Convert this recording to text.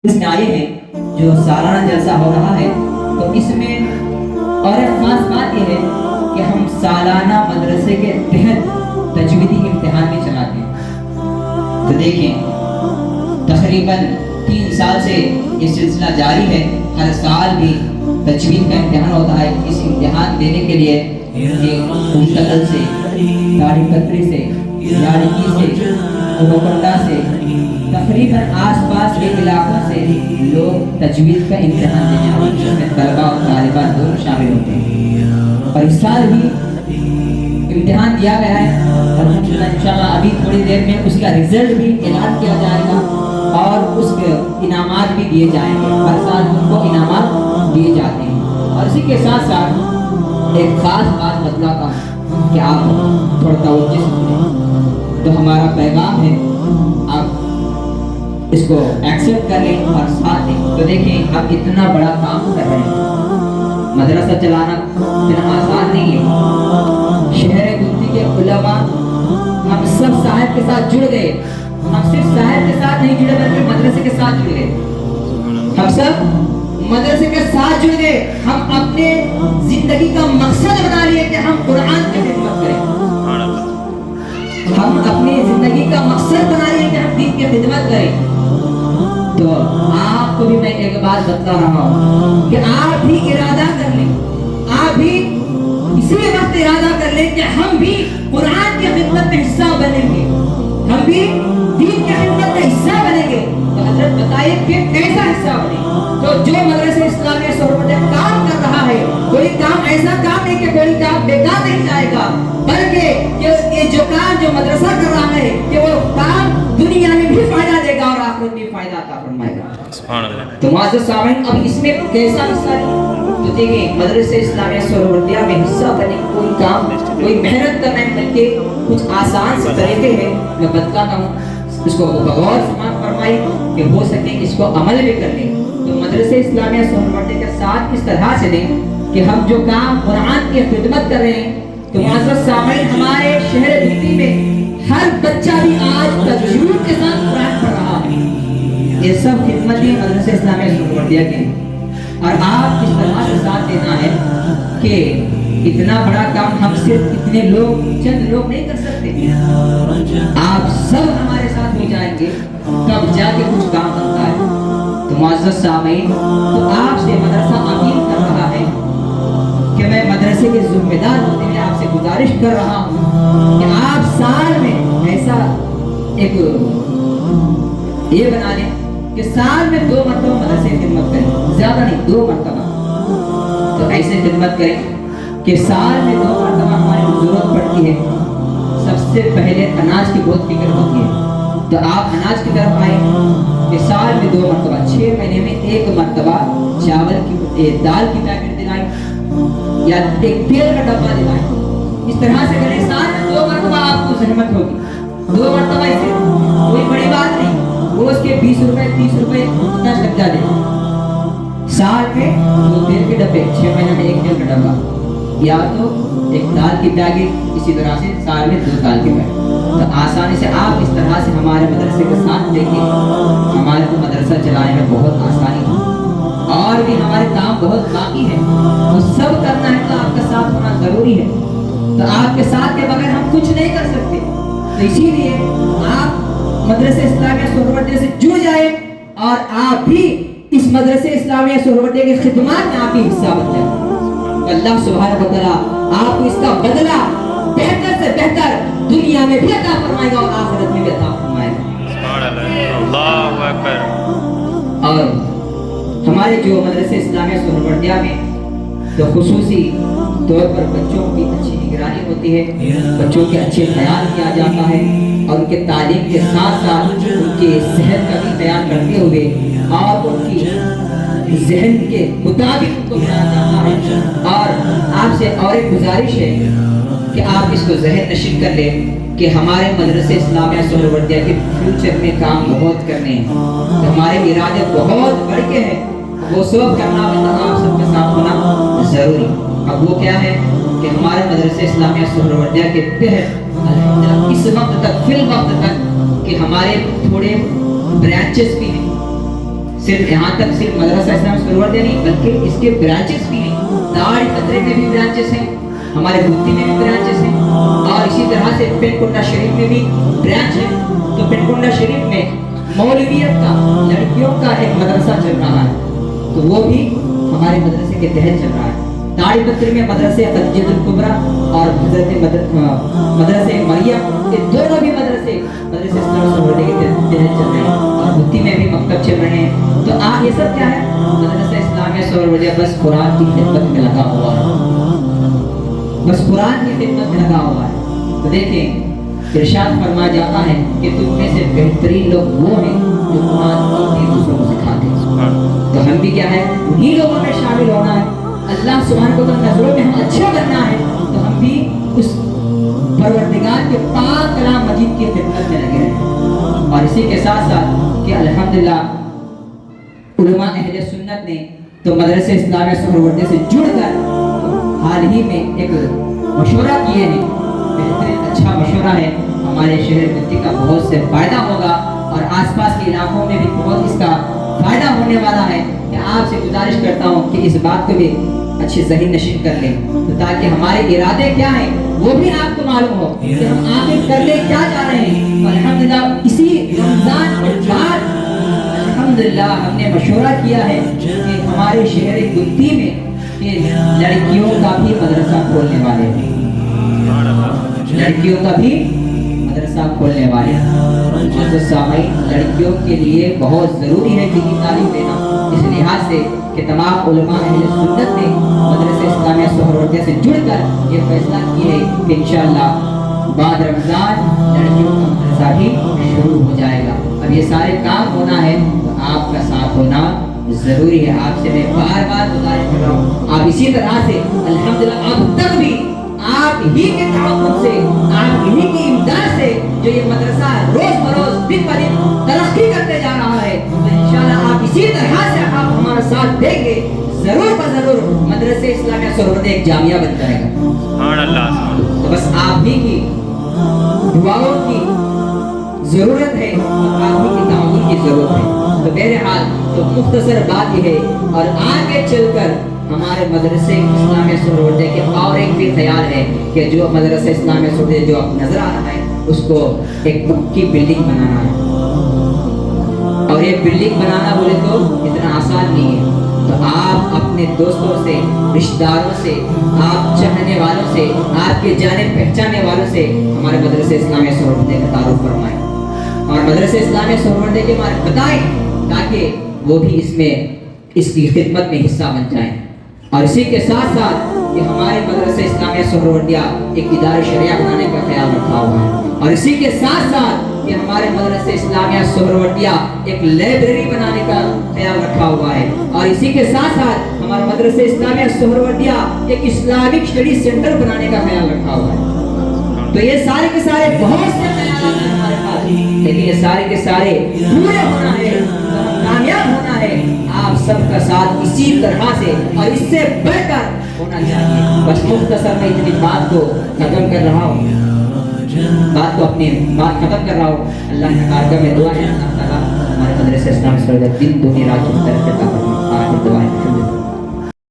اس میں آئے ہیں جو سالانہ جلسہ ہو رہا ہے، تو اس میں اور ایک خاص بات یہ ہے کہ ہم سالانہ مدرسے کے تحت تجویدی امتحان بھی چلاتے ہیں۔ تو دیکھیں تقریباً 3 سال سے یہ سلسلہ جاری ہے، ہر سال بھی تجوید کا امتحان ہوتا ہے۔ اس امتحان دینے کے لیے منتقل سے، داڑھی کتری سے، یارکی سے، کوکنڈا سے، تقریباً آس پاس کے علاقوں سے لوگ تجوید کا امتحان دینے آتے ہیں، جس میں طلبہ اور طالبات دونوں شامل ہوتے ہیں۔ اور اس سال بھی امتحان دیا گیا ہے اور انشاءاللہ ابھی تھوڑی دیر میں اس کا رزلٹ بھی اعلان کیا جائے گا اور اس کے انعامات بھی دیے جائیں گے۔ ہر سال ان کو انعامات دیے جاتے ہیں۔ اور اسی کے ساتھ ساتھ ایک خاص بات بتلاتا ہوں کہ آپ تھوڑا توجہ سنیں، تو ہمارا پیغام ہے آپ اس کو ایکسپٹ کر لیں اور ساتھ دیں۔ تو دیکھیں آپ اتنا بڑا کام کر رہے ہیں، مدرسہ چلانا اتنا آسان نہیں ہے۔ شہر گلتی کے علماء ہم سب صاحب کے ساتھ جڑ گئے، ہم صرف صاحب کے ساتھ نہیں جڑے بلکہ مدرسے کے ساتھ جڑ گئے، ہم سب مدرسے کے ساتھ جڑ گئے۔ ہم اپنے زندگی کا مقصد بنا لیے کہ ہم قرآن کی خدمت کریں، ہم اپنی زندگی کا مقصد بنا لیے کہ ہم دین کی خدمت کریں۔ تو آپ کو بھی میں ایک بات بتا رہا ہوں کہ آپ بھی ارادہ کر لیں، آپ بھی اسی وقت ارادہ کر لیں کہ ہم بھی قرآن کی خدمت میں حصہ بنیں گے، ہم بھی دین کی خدمت میں حصہ بنیں گے۔ تو حضرت بتائیے کہ کیسا حصہ بنے؟ تو جو مدرسہ اسلامیہ سہروردیہ کام کر رہا ہے، کوئی کام ایسا کام نہیں کہ کوئی کام بیکار نہیں جائے گا، بلکہ یہ جو کام جو مدرسہ کر رہا ہے کہ وہ کام دنیا میں بھی فائدہ دے گا اور آخرت میں فائدہ عطا فرمائے گا۔ سبحان اللہ۔ تو معزز سامعین، اب اس میں کیسا حصہ ہے؟ تو دیکھیں مدرسہ اسلامیہ سہروردیہ میں حصہ بنے کوئی کام کوئی محنت کرنا ہے، بلکہ کچھ آسان سے طریقے ہیں، میں بتلاتا ہوں، اس کو بغور سماعت فرمائی کہ ہو سکے اس کو عمل بھی کر لیں۔ تو مدرسہ اسلامیہ سہروردیہ کے ساتھ کس طرح سے دیں کہ ہم جو کام قرآن کی خدمت کر رہے ہیں، تو معزز سامعین ہمارے شہر دلی میں ہر بچہ بھی آج تجوید کے ساتھ قرآن پڑھ رہا ہے۔ یہ سب خدمتیں مدرسہ اسلامیہ سہروردیہ کے ہیں، اور آپ کس طرح سے ساتھ دینا ہے کہ اتنا بڑا کام ہم صرف اتنے لوگ چند لوگ نہیں کر سکتے، آپ سب ہمارے ساتھ ہو جائیں گے تب جا کے کچھ کام بنتا ہے۔ تو معزز سامعین، تو آپ سے مدرسہ امین کر رہا ہے کہ میں مدرسے کے ذمہ دار ہوتے ہوئے آپ سے گزارش کر رہا ہوں کہ آپ سال میں ایسا ایک یہ بنا لیں کہ سال میں 2 مرتبہ مدرسے کی خدمت کریں، زیادہ نہیں 2 مرتبہ۔ تو ایسے خدمت کریں کہ سال میں 2 مرتبہ ہماری ضرورت پڑتی ہے۔ سب سے پہلے اناج کی بہت فکر ہوتی ہے، تو آپ اناج کی طرف آئیں کہ سال میں 2 مرتبہ، 6 مہینے میں 1 مرتبہ چاول کی دال کی پیکٹ دلائیں یا ایک تیل کا ڈبہ دلائیں۔ اس طرح سے کریں، سال میں 2 مرتبہ آپ کو زحمت ہوگی، 2 مرتبہ اسے کوئی بڑی بات نہیں، روز کے 20 روپے 30 روپے اتنا خرچہ دیں۔ سال میں 2 تیل کے ڈبے، 6 مہینے میں 1 تیل کا ڈبہ، یا تو ایک دال کی پیکٹ، اسی طرح سے سال میں 2 دال کی پیکٹ۔ تو آسانی سے آپ اس طرح سے ہمارے مدرسے کے ساتھ دیکھیں، ہمارے کو مدرسہ چلانے میں بہت آسانی ہے، اور بھی ہمارے کام بہت باقی ہے، وہ سب کرنا ہے تو آپ کا ساتھ ہونا ضروری ہے۔ تو آپ کے ساتھ کے بغیر ہم کچھ نہیں کر سکتے، تو اسی لیے آپ مدرسہ اسلامیہ سہروردیہ سے جڑ جائیں اور آپ بھی اس مدرسہ اسلامیہ سہروردیہ کی خدمات میں آپ بھی حصہ بن جائیں۔ اللہ سبحانہ و تعالیٰ آپ کو اس کا بدلہ بہتر سے بہتر دنیا میں بھی عطا فرمائے گا اور آخرت میں بھی عطا فرمائے گا۔ اللہ اکبر۔ اور ہمارے جو مدرسہ اسلامیہ سہروردیہ میں تو خصوصی طور پر بچوں کی اچھی نگرانی ہوتی ہے، بچوں کے اچھے خیال کیا جاتا ہے، اور ان کے تعلیم کے ساتھ ساتھ ان کے صحت کا بھی خیال کرتے ہوئے اور ان کی ذہن کے مطابق ان کو بنایا جاتا ہے۔ اور آپ سے اور ایک گزارش ہے کہ آپ اس کو ذہن نشین کر لیں کہ ہمارے مدرسہ اسلامیہ سہروردیہ کے فیوچر میں کام بہت کرنے ہیں، تو ہمارے ارادے بہت بڑھ کے ہیں، وہ سب کرنا ہے تو آپ سب کے ساتھ ہونا ضروری۔ اب وہ کیا ہے کہ ہمارے مدرسہ اسلامیہ سہروردیہ کے تحت الحمدللہ اس وقت تک فی الوقت تک کہ ہمارے تھوڑے برانچز بھی ہیں، صرف یہاں تک صرف مدرسہ اسلام سروریا نہیں بلکہ اس کے برانچز بھی ہیں. داڑی پترے میں بھی برانچز ہیں, ہمارے بھوتی میں بھی برانچز ہیں, اور اسی طرح سے پنکنڈا شریف میں بھی برانچ ہے. تو پنکنڈا شریف میں مولویت کا لڑکیوں کا ایک مدرسہ چل رہا ہے, تو وہ بھی ہمارے مدرسے کے تحت چل رہا ہے. داڑی پتری میں مدرسے خدیجہ الکبریٰ اور مدرسے مریم, یہ دونوں بھی مدرسے اسلام سروریا کے تحت چل رہے ہیں, اور بھوتی میں بھی مکتب چل رہے ہیں. تو یہ سب کیا ہے؟ مدرسہ اسلامیہ سروریا بس قرآن کی خدمت میں لگا ہوا ہے, بس قرآن کی خدمت میں لگا ہوا ہے. تو دیکھیں ارشاد فرمایا جاتا ہے کہ تم میں سے بہترین لوگ وہ ہیں جو قرآن کو دوسروں کو سکھاتے ہیں. تو ہم بھی کیا ہے, انہی لوگوں میں شامل ہونا ہے. اللہ سبحانہ و تعالیٰ نظروں میں ہم اچھا بننا ہے, تو ہم بھی اس پروردگار کے پاک کلام مجید کی خدمت میں لگے رہیں. اور اسی کے ساتھ ساتھ کہ الحمدللہ علماء اہل سنت نے تو مدرسہ اسلامیہ سہروردیہ سے جڑ کر حال ہی میں ایک مشورہ کیے ہیں. بہترین اچھا مشورہ ہے, ہمارے شہر بھوتی کا بہت سے فائدہ ہوگا, اور آس پاس کے علاقوں میں بھی بہت اس کا فائدہ ہونے والا ہے. کہ آپ سے گزارش کرتا ہوں کہ اس بات کو بھی اچھی ذہن نشین کر لیں, تو تاکہ ہمارے ارادے کیا ہیں وہ بھی آپ کو معلوم ہو کہ ہم آگے کرنے کیا چاہ رہے ہیں. الحمدللہ اسی رمضان کے بعد الحمدللہ ہم نے مشورہ کیا ہے کہ ہمارے شہر بھوتی میں لڑکیوں کا بھی مدرسہ کھولنے والے ہیں, لڑکیوں کا بھی مدرسہ کھولنے والے ہیں. سامعین, لڑکیوں کے لیے بہت ضروری ہے دینی تعلیم دینا, اس لحاظ سے کہ تمام علماء اہل سنت نے مدرسہ اسلامیہ سہروردیہ سے جڑ کر یہ فیصلہ کیا ہے کہ انشاءاللہ بعد رمضان لڑکیوں کا مدرسہ بھی شروع ہو جائے گا. اب یہ سارے کام ہونا ہے تو آپ کا ساتھ ہونا ضروری ہے. آپ سے میں بار بار گزارش کر رہا ہوں, آپ اسی طرح سے الحمدللہ اب تک بھی آپ ہی کے تعاون سے, آپ ہی کی امداد سے جو یہ مدرسہ روز بروز دن بہ دن ترقی کرتے جا رہا ہے, تو انشاءاللہ آپ اسی طرح سے آپ ہمارا ساتھ دیں گے, ضرور بضرور مدرسہ اسلامیہ سہروردیہ ایک جامعہ بن جائے گا. سبحان اللہ. تو بس آپ ہی کی دعاؤں کی ضرورت ہے, اور آپ ہی کی تعاون کی ضرورت ہے. تو بہرحال تو مختصر بات یہ ہے, اور آگے چل کر ہمارے مدرسے اسلامیہ سہروردیہ کے اور ایک بھی خیال ہے کہ جو مدرسہ اسلامیہ سہروردیہ جو اب نظر آ رہا ہے اس کو ایک پکی بلڈنگ بنانا ہے. اور یہ بلڈنگ بنانا بولے تو اتنا آسان نہیں ہے. تو آپ اپنے دوستوں سے, رشتہ داروں سے, آپ چاہنے والوں سے, آپ کے جانے پہچانے والوں سے ہمارے مدرسہ اسلامیہ سہروردیہ کا تعارف فرمائیں, اور مدرسہ اسلامیہ سہروردیہ کے بارے میں بتائیں, تاکہ وہ بھی اس کی خدمت میں حصہ بن جائیں. اور اسی کے ساتھ ساتھ کہ ہمارے مدرسہ اسلامیہ سہروردیہ ایک ادارہ شریعہ بنانے کا خیال رکھا ہوا ہے, اور اسی کے ساتھ ساتھ کہ ہمارے مدرسہ اسلامیہ سہروردیہ ایک لائبریری بنانے کا خیال رکھا ہوا ہے, اور اسی کے ساتھ ساتھ ہمارا مدرسہ اسلامیہ سہروردیہ ایک اسلامک اسٹڈی سینٹر بنانے کا خیال رکھا ہوا ہے. تو یہ سارے کے سارے بہت سے خیالات ہیں ہمارے پاس, لیکن یہ سارے کے سارے پورے ہونا ہے, کامیاب ہونا ہے. آپ سب کا ساتھ اسی طرح سے اور اس سے بڑھ کر ہونا چاہیے. بس مختصر میں اتنی بات کو ختم کر رہا ہوں, اپنی بات ختم کر رہا ہوں. اللہ نے کارگاہ میں دعا ہے, اللہ تعالیٰ ہمارے مدرسہ اسلامیہ سہروردیہ دن دنیا رات کی طرف عطا فرمائے.